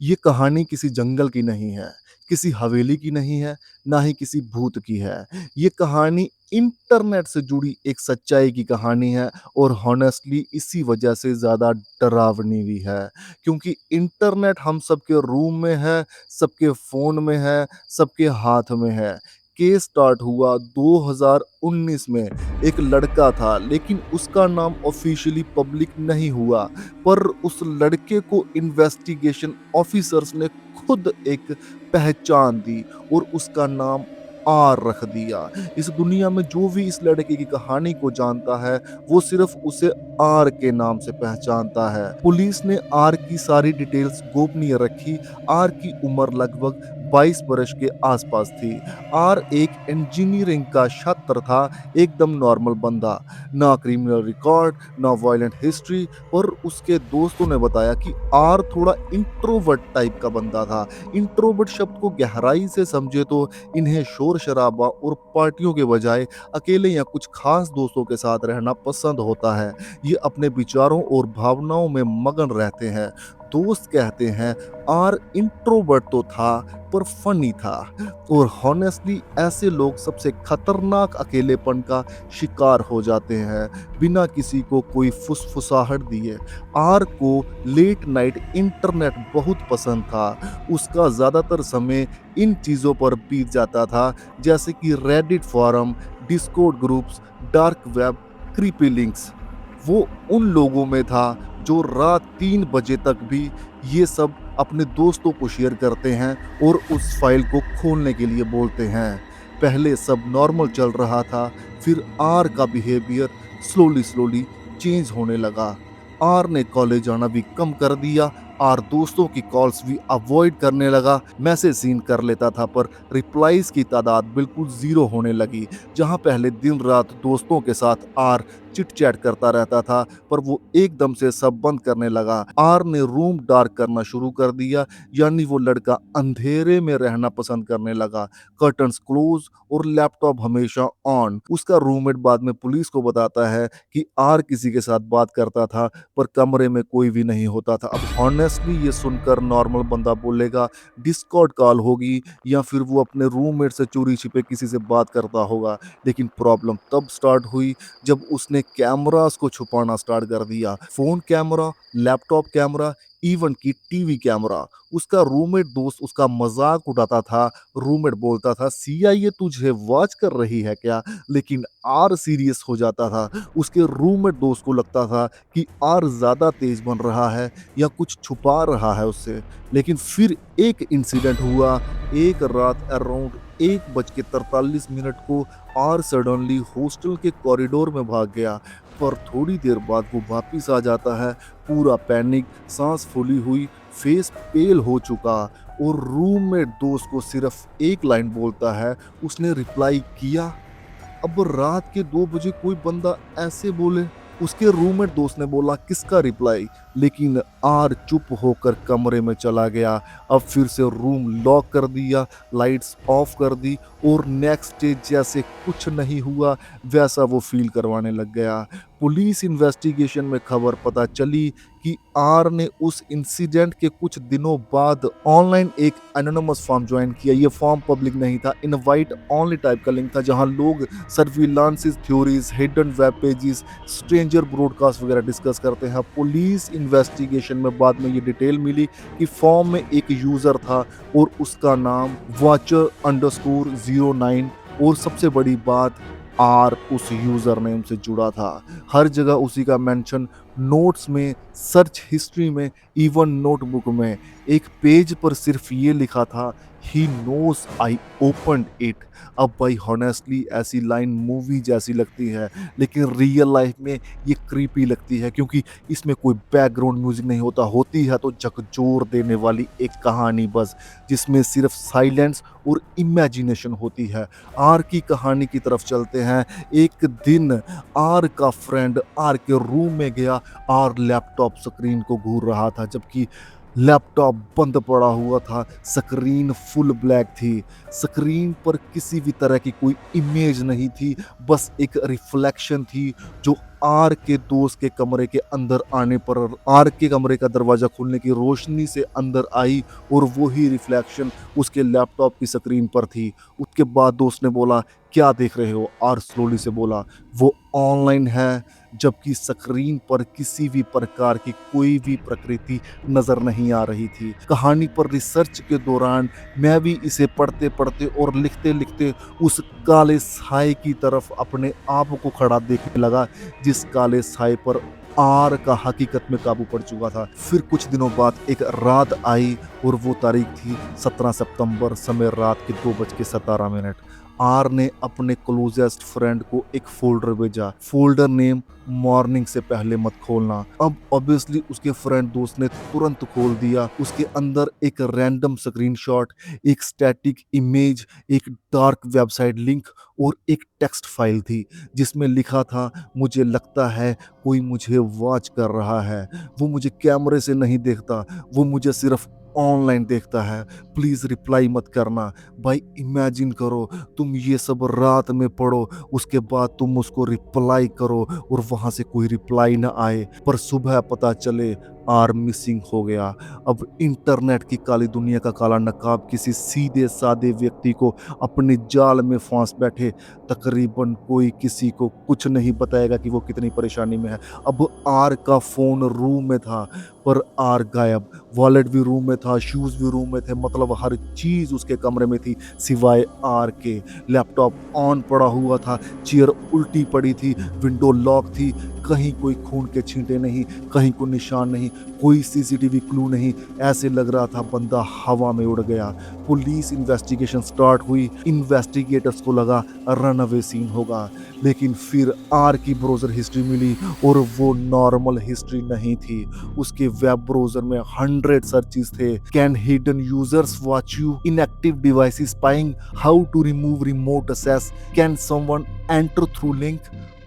ये कहानी किसी जंगल की नहीं है, किसी हवेली की नहीं है, ना ही किसी भूत की है। ये कहानी इंटरनेट से जुड़ी एक सच्चाई की कहानी है और हॉनेस्टली इसी वजह से ज़्यादा डरावनी भी है। क्योंकि इंटरनेट हम सबके रूम में है, सबके फ़ोन में है, सबके हाथ में है। केस स्टार्ट हुआ 2019 में। एक लड़का था लेकिन उसका नाम ऑफ़िशियली पब्लिक नहीं हुआ। पर उस लड़के को इन्वेस्टिगेशन ऑफिसर्स ने खुद एक पहचान दी और उसका नाम आर रख दिया। इस दुनिया में जो भी इस लड़के की कहानी को जानता है, वो सिर्फ उसे आर के नाम से पहचानता है। पुलिस ने आर की सारी डिटेल्स गोपनीय रखी। आर की उम्र लगभग 22 वर्ष के आसपास थी। आर एक इंजीनियरिंग का छात्र था, एकदम नॉर्मल बंदा। ना क्रिमिनल रिकॉर्ड, ना वायलेंट हिस्ट्री। और उसके दोस्तों ने बताया कि आर थोड़ा इंट्रोवर्ट टाइप का बंदा था। इंट्रोवर्ट शब्द को गहराई से समझे तो इन्हें शोर शराबा और पार्टियों के बजाय अकेले या कुछ खास दोस्तों के साथ रहना पसंद होता है। ये अपने विचारों और भावनाओं में मगन रहते हैं। दोस्त कहते हैं आर इंट्रोवर्ट तो था पर फनी था। और हॉनेस्टली ऐसे लोग सबसे खतरनाक अकेलेपन का शिकार हो जाते हैं बिना किसी को कोई फुसफुसाहट दिए। आर को लेट नाइट इंटरनेट बहुत पसंद था। उसका ज़्यादातर समय इन चीज़ों पर बीत जाता था, जैसे कि Reddit forum, Discord groups, dark web, creepy links. वो उन लोगों में था जो रात 3 बजे तक भी ये सब अपने दोस्तों को शेयर करते हैं और उस फाइल को खोलने के लिए बोलते हैं। पहले सब नॉर्मल चल रहा था, फिर आर का बिहेवियर स्लोली चेंज होने लगा। आर ने कॉलेज जाना भी कम कर दिया। आर दोस्तों की कॉल्स भी अवॉइड करने लगा। मैसेज सीन कर लेता था पर रिप्लाईज की तादाद बिल्कुल ज़ीरो होने लगी। जहां पहले दिन रात दोस्तों के साथ आर चिट चैट करता रहता था, पर वो एकदम से सब बंद करने लगा। आर ने रूम डार्क करना शुरू कर दिया, यानी वो लड़का अंधेरे में रहना पसंद करने लगा। कर्टन्स क्लोज और लैपटॉप हमेशा ऑन। उसका रूममेट बाद में पुलिस को बताता है कि आर किसी के साथ बात करता था, पर कमरे में कोई भी नहीं होता था। अब हॉनेस्टली ये सुनकर नॉर्मल बंदा बोलेगा डिस्कॉर्ड कॉल होगी या फिर वो अपने रूममेट से चोरी छिपे किसी से बात करता होगा। लेकिन प्रॉब्लम तब स्टार्ट हुई जब उसने कैमरास को छुपाना स्टार्ट कर दिया। Phone camera, laptop camera, even की टीवी कैमरा। उसका रूममेट दोस्त उसका मजाक उड़ाता था। रूममेट बोलता था सीआईए तुझे वॉच कर रही है क्या? लेकिन आर सीरियस हो जाता था। उसके रूममेट दोस्त को लगता था कि आर ज्यादा तेज बन रहा है या कुछ छुपा रहा है उससे। लेकिन फिर एक इंसिडेंट हुआ। एक रात अराउंड 1:43 को आर सडनली हॉस्टल के कॉरिडोर में भाग गया। पर थोड़ी देर बाद वो वापिस आ जाता है, पूरा पैनिक, सांस फूली हुई, फेस पेल हो चुका। और रूममेट दोस्त को सिर्फ एक लाइन बोलता है, उसने रिप्लाई किया। अब रात के 2 बजे कोई बंदा ऐसे बोले। उसके रूममेट दोस्त ने बोला किसका रिप्लाई? लेकिन आर चुप होकर कमरे में चला गया। अब फिर से रूम लॉक कर दिया, लाइट्स ऑफ कर दी और नेक्स्ट डे जैसे कुछ नहीं हुआ वैसा वो फील करवाने लग गया। पुलिस इन्वेस्टिगेशन में खबर पता चली कि आर ने उस इंसिडेंट के कुछ दिनों बाद ऑनलाइन एक एनोनिमस फॉर्म ज्वाइन किया। ये फॉर्म पब्लिक नहीं था, इनवाइट ओनली टाइप का लिंक था, जहां लोग surveillance theories, hidden web pages, stranger broadcast वगैरह डिस्कस करते हैं। पुलिस इन्वेस्टिगेशन में बाद में ये डिटेल मिली कि फॉर्म में एक यूजर था और उसका नाम watcher_09। और सबसे बड़ी बात, आर उस यूजर नेम से जुड़ा था। हर जगह उसी का मेंशन, नोट्स में, सर्च हिस्ट्री में, इवन नोटबुक में। एक पेज पर सिर्फ ये लिखा था he knows I opened it. अब भाई हॉनेस्टली ऐसी लाइन मूवी जैसी लगती है, लेकिन रियल लाइफ में ये क्रीपी लगती है, क्योंकि इसमें कोई बैकग्राउंड म्यूजिक नहीं होता। होती है तो झकझोर देने वाली एक कहानी बस, जिसमें सिर्फ साइलेंस और इमेजिनेशन होती है। आर की कहानी की तरफ चलते हैं। एक दिन आर का फ्रेंड आर के रूम में गया। आर लैपटॉप स्क्रीन को घूर रहा था, जबकि लैपटॉप बंद पड़ा हुआ था। स्क्रीन फुल ब्लैक थी। स्क्रीन पर किसी भी तरह की कोई इमेज नहीं थी, बस एक रिफ्लेक्शन थी जो आर के दोस्त के कमरे के अंदर आने पर आर के कमरे का दरवाजा खुलने की रोशनी से अंदर आई और वही रिफ्लेक्शन उसके लैपटॉप की स्क्रीन पर थी। उसके बाद दोस्त ने बोला, क्या देख रहे हो? आर स्लोली से बोला, वो ऑनलाइन है, जबकि स्क्रीन पर किसी भी प्रकार की कोई भी प्रकृति नजर नहीं आ रही थी। कहानी पर रिसर्च के दौरान मैं भी इसे पढ़ते पढ़ते और लिखते लिखते उस काले साए की तरफ अपने आप को खड़ा देखने लगा, जिस काले साए पर आर का हकीकत में काबू पड़ चुका था। फिर कुछ दिनों बाद एक रात आई और वो तारीख थी 17 सितंबर, समय रात के 2:17। आर ने अपने क्लोजेस्ट फ्रेंड को एक फोल्डर भेजा, फोल्डर नेम मॉर्निंग से पहले मत खोलना। अब ऑब्वियसली उसके फ्रेंड दोस्त ने तुरंत खोल दिया। उसके अंदर एक रैंडम स्क्रीनशॉट, एक स्टैटिक इमेज, एक डार्क वेबसाइट लिंक और एक टेक्स्ट फाइल थी, जिसमें लिखा था, मुझे लगता है कोई मुझे वॉच कर रहा है। वो मुझे कैमरे से नहीं देखता, वो मुझे सिर्फ ऑनलाइन देखता है। प्लीज रिप्लाई मत करना। भाई इमेजिन करो, तुम ये सब रात में पढ़ो, उसके बाद तुम उसको रिप्लाई करो और वहां से कोई रिप्लाई ना आए, पर सुबह पता चले आर मिसिंग हो गया। अब इंटरनेट की काली दुनिया का काला नकाब किसी सीधे साधे व्यक्ति को अपने जाल में फांस बैठे। तकरीबन कोई किसी को कुछ नहीं बताएगा कि वो कितनी परेशानी में है। अब आर का फोन रूम में था, पर आर गायब। वॉलेट भी रूम में था, शूज भी रूम में थे, मतलब हर चीज उसके कमरे में थी सिवाय आर के। लैपटॉप ऑन पड़ा हुआ था, चेयर उल्टी पड़ी थी, विंडो लॉक थी, कहीं कोई खून के छींटे नहीं, कहीं कोई निशान नहीं, कोई सीसीटीवी क्लू नहीं। ऐसे लग रहा था बंदा हवा में उड़ गया। पुलिस इन्वेस्टिगेशन स्टार्ट हुई। इन्वेस्टिगेटर्स को लगा रन अवे सीन होगा, लेकिन फिर आर की ब्राउजर हिस्ट्री मिली और वो नॉर्मल हिस्ट्री नहीं थी। उसके वेब ब्राउजर में 100 सर्चेस थे। Can hidden users watch you, inactive devices spying, how to remove remote access, can someone enter through link,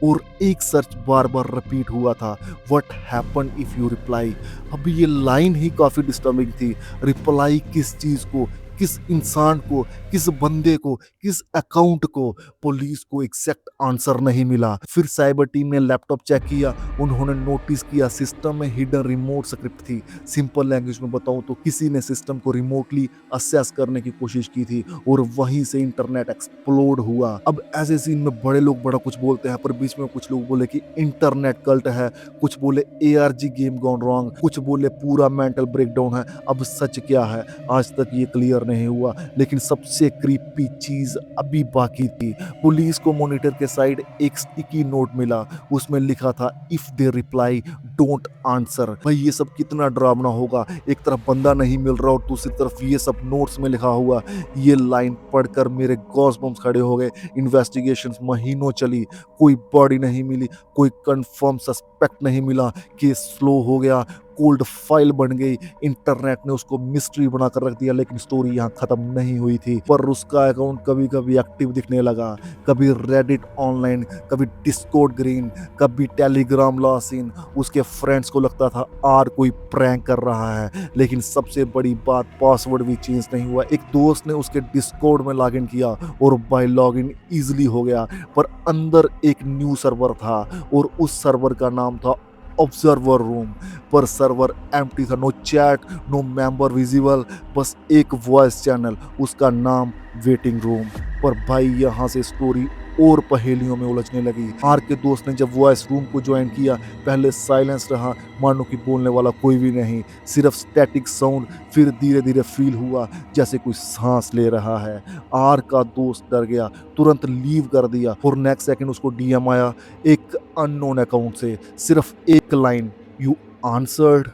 और एक सर्च बार बार रिपीट हुआ था, what happen if you reply. अब ये लाइन ही काफी डिस्टर्बिंग थी। रिप्लाई किस चीज को, किस इंसान को, किस बंदे को, किस अकाउंट को? पुलिस को एग्जैक्ट आंसर नहीं मिला। फिर साइबर टीम ने लैपटॉप चेक किया। उन्होंने नोटिस किया सिस्टम में हिडन रिमोट स्क्रिप्ट थी। सिंपल लैंग्वेज में बताऊं तो किसी ने सिस्टम को रिमोटली असेस करने की कोशिश की थी और वहीं से इंटरनेट एक्सप्लोड हुआ। अब ऐसे सीन में बड़े लोग बड़ा कुछ बोलते हैं, पर बीच में कुछ लोग बोले कि इंटरनेट कल्ट है, कुछ बोले ARG गेम गॉन रॉन्ग, कुछ बोले पूरा मेंटल ब्रेकडाउन है। अब सच क्या है आज तक ये क्लियर नहीं हुआ, लेकिन सबसे क्रीपी चीज अभी बाकी थी। पुलिस को मॉनिटर के साइड एक स्टिकी नोट मिला। उसमें लिखा था, if they reply don't answer. भाई ये सब कितना डरावना होगा। एक तरफ बंदा नहीं मिल रहा और दूसरी तरफ ये सब नोट्स में लिखा हुआ। ये लाइन पढ़कर मेरे गॉसबम्स खड़े हो गए। इन्वेस्टिगेशन महीनों चली, कोई बॉडी नहीं मिली, कोई कंफर्म सस्पेक्ट नहीं मिला। केस स्लो हो गया, कोल्ड फाइल बन गई। इंटरनेट ने उसको मिस्ट्री बनाकर रख दिया, लेकिन स्टोरी यहाँ खत्म नहीं हुई थी। पर उसका अकाउंट कभी कभी एक्टिव दिखने लगा, कभी रेडिट ऑनलाइन, कभी डिस्कॉर्ड ग्रीन, कभी टेलीग्राम लॉस इन। उसके फ्रेंड्स को लगता था आर कोई प्रैंक कर रहा है, लेकिन सबसे बड़ी बात, पासवर्ड भी चेंज नहीं हुआ। एक दोस्त ने उसके डिस्कॉर्ड में लॉगिन किया और बाय लॉगिन इजीली हो गया, पर अंदर एक न्यू सर्वर था और उस सर्वर का नाम था ऑब्जर्वर रूम। पर सर्वर एम्प्टी था, no chat, no member visible, बस एक वॉइस चैनल, उसका नाम वेटिंग रूम। पर भाई यहाँ से स्टोरी और पहेलियों में उलझने लगी। आर के दोस्त ने जब वॉइस रूम को ज्वाइन किया, पहले साइलेंस रहा, मानो कि बोलने वाला कोई भी नहीं, सिर्फ स्टैटिक साउंड। फिर धीरे धीरे फील हुआ जैसे कोई सांस ले रहा है। आर का दोस्त डर गया, तुरंत लीव कर दिया और नेक्स्ट सेकंड उसको डीएम आया एक अननोन अकाउंट से, सिर्फ एक लाइन, यू आंसर्ड।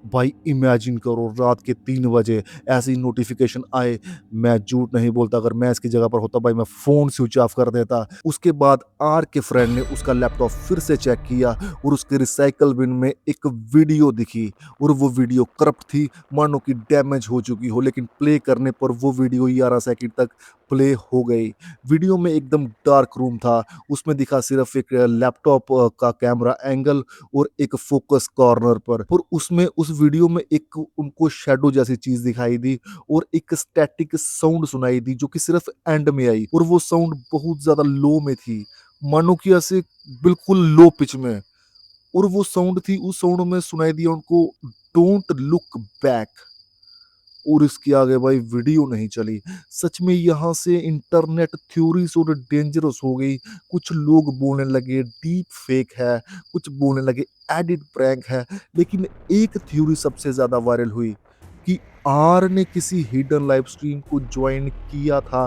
भाई इमेजिन करो, रात के 3 बजे ऐसी नोटिफिकेशन आए। मैं झूठ नहीं बोलता, अगर मैं इसकी जगह पर होता भाई मैं फोन स्विच ऑफ कर देता। उसके बाद आर के फ्रेंड ने उसका लैपटॉप फिर से चेक किया और उसके रिसाइकल बिन में एक वीडियो दिखी और वो वीडियो करप्ट थी, मानो कि डैमेज हो चुकी हो, लेकिन प्ले करने पर वो वीडियो 11 सेकंड तक प्ले हो गई। वीडियो में एकदम डार्क रूम था, उसमें दिखा सिर्फ एक लैपटॉप का कैमरा एंगल और एक फोकस कॉर्नर पर। और उसमें उस वीडियो में एक उनको शैडो जैसी चीज दिखाई दी और एक स्टैटिक साउंड सुनाई दी, जो कि सिर्फ एंड में आई और वो साउंड बहुत ज्यादा लो में थी, मानो कि ऐसे बिल्कुल लो पिच में। और वो साउंड थी, उस साउंड में सुनाई दिया उनको, डोंट लुक बैक। और इसके आगे भाई वीडियो नहीं चली। सच में यहाँ से इंटरनेट थ्योरीज और डेंजरस हो गई। कुछ लोग बोलने लगे डीप फेक है, कुछ बोलने लगे एडिट प्रैंक है, लेकिन एक थ्योरी सबसे ज्यादा वायरल हुई कि आर ने किसी हिडन लाइव स्ट्रीम को ज्वाइन किया था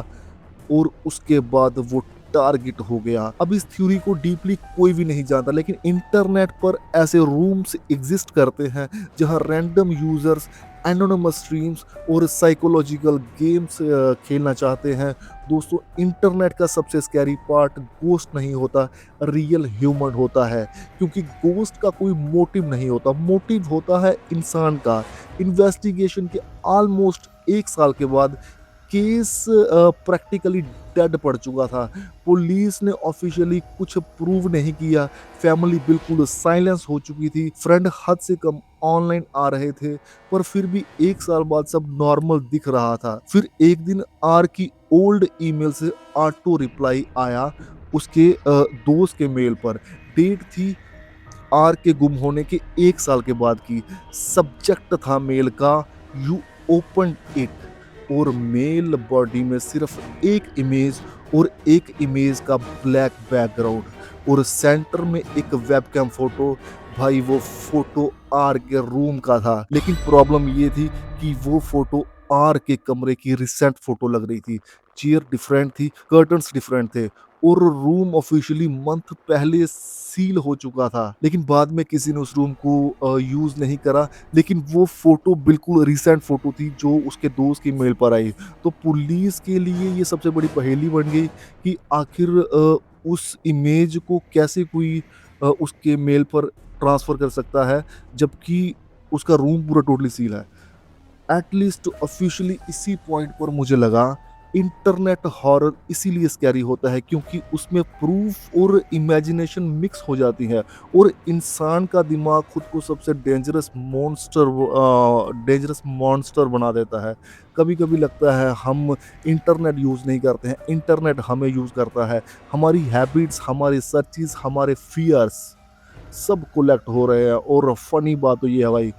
और उसके बाद वो टारगेट हो गया। अब इस थ्योरी को डीपली कोई भी नहीं जानता, लेकिन इंटरनेट पर ऐसे रूम्स एग्जिस्ट करते हैं जहां रैंडम यूजर्स एनोनिमस स्ट्रीम्स और साइकोलॉजिकल गेम्स खेलना चाहते हैं। दोस्तों, इंटरनेट का सबसे स्कैरी पार्ट गोस्ट नहीं होता, रियल ह्यूमन होता है। क्योंकि गोस्ट का कोई मोटिव नहीं होता, मोटिव होता है इंसान का। इन्वेस्टिगेशन के ऑलमोस्ट 1 साल के बाद केस प्रैक्टिकली डेड पड़ चुका था। पुलिस ने ऑफिशियली कुछ प्रूव नहीं किया, फैमिली बिल्कुल साइलेंस हो चुकी थी, फ्रेंड हद से कम ऑनलाइन आ रहे थे, पर फिर भी 1 साल बाद सब नॉर्मल दिख रहा था। फिर एक दिन आर की ओल्ड ईमेल से ऑटो रिप्लाई आया उसके दोस्त के मेल पर। डेट थी आर के गुम होने के 1 साल के बाद की। सब्जेक्ट था मेल का, यू ओपन इट, और मेल बॉडी में सिर्फ एक इमेज, और एक इमेज का ब्लैक बैकग्राउंड, और सेंटर में एक वेबकैम फोटो। भाई वो फोटो आर के रूम का था, लेकिन प्रॉब्लम ये थी कि वो फोटो आर के कमरे की रिसेंट फोटो लग रही थी। चेयर डिफरेंट थी, कर्टन्स डिफरेंट थे, और रूम ऑफिशियली मंथ पहले सील हो चुका था। लेकिन बाद में किसी ने उस रूम को यूज नहीं करा, लेकिन वो फोटो बिल्कुल रिसेंट फोटो थी जो उसके दोस्त की मेल पर आई। तो पुलिस के लिए ये सबसे बड़ी पहेली बन गई कि आखिर उस इमेज को कैसे कोई उसके मेल पर ट्रांसफर कर सकता है, जबकि उसका रूम पूरा टोटली सील है। एटलीस्ट ऑफिशियली इसी पॉइंट पर मुझे लगा इंटरनेट हॉरर इसीलिए स्कैरी होता है क्योंकि उसमें प्रूफ और इमेजिनेशन मिक्स हो जाती है, और इंसान का दिमाग खुद को सबसे डेंजरस मॉन्स्टर बना देता है। कभी कभी लगता है हम इंटरनेट यूज़ नहीं करते हैं, इंटरनेट हमें यूज़ करता है। हमारी हैबिट्स, हमारी सर्चेस, हमारे फियर्स सब कलेक्ट हो रहे हैं, और फनी बात तो ये है भाई,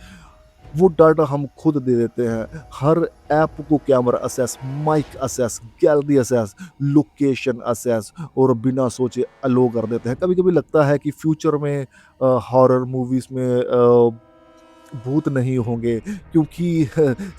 वो डाटा हम खुद दे देते हैं। हर ऐप को camera access, mic access, gallery access, location access, और बिना सोचे अलो कर देते हैं। कभी कभी लगता है कि फ्यूचर में हॉरर मूवीज में भूत नहीं होंगे, क्योंकि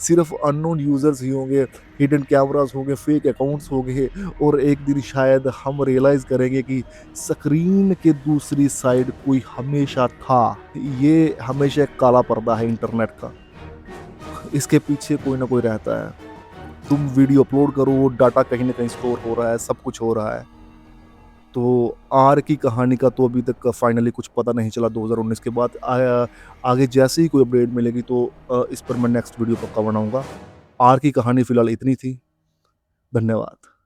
सिर्फ अननोन यूजर्स ही होंगे, हिडन कैमरास होंगे, फेक अकाउंट्स होंगे, और एक दिन शायद हम रियलाइज करेंगे कि स्क्रीन के दूसरी साइड कोई हमेशा था। ये हमेशा एक काला पर्दा है इंटरनेट का, इसके पीछे कोई ना कोई रहता है। तुम वीडियो अपलोड करो, डाटा कहीं ना कहीं स्टोर हो रहा है, सब कुछ हो रहा है। तो आर की कहानी का तो अभी तक फाइनली कुछ पता नहीं चला 2019 के बाद। आगे जैसे ही कोई अपडेट मिलेगी तो इस पर मैं नेक्स्ट वीडियो पक्का बनाऊंगा। आर की कहानी फिलहाल इतनी थी। धन्यवाद।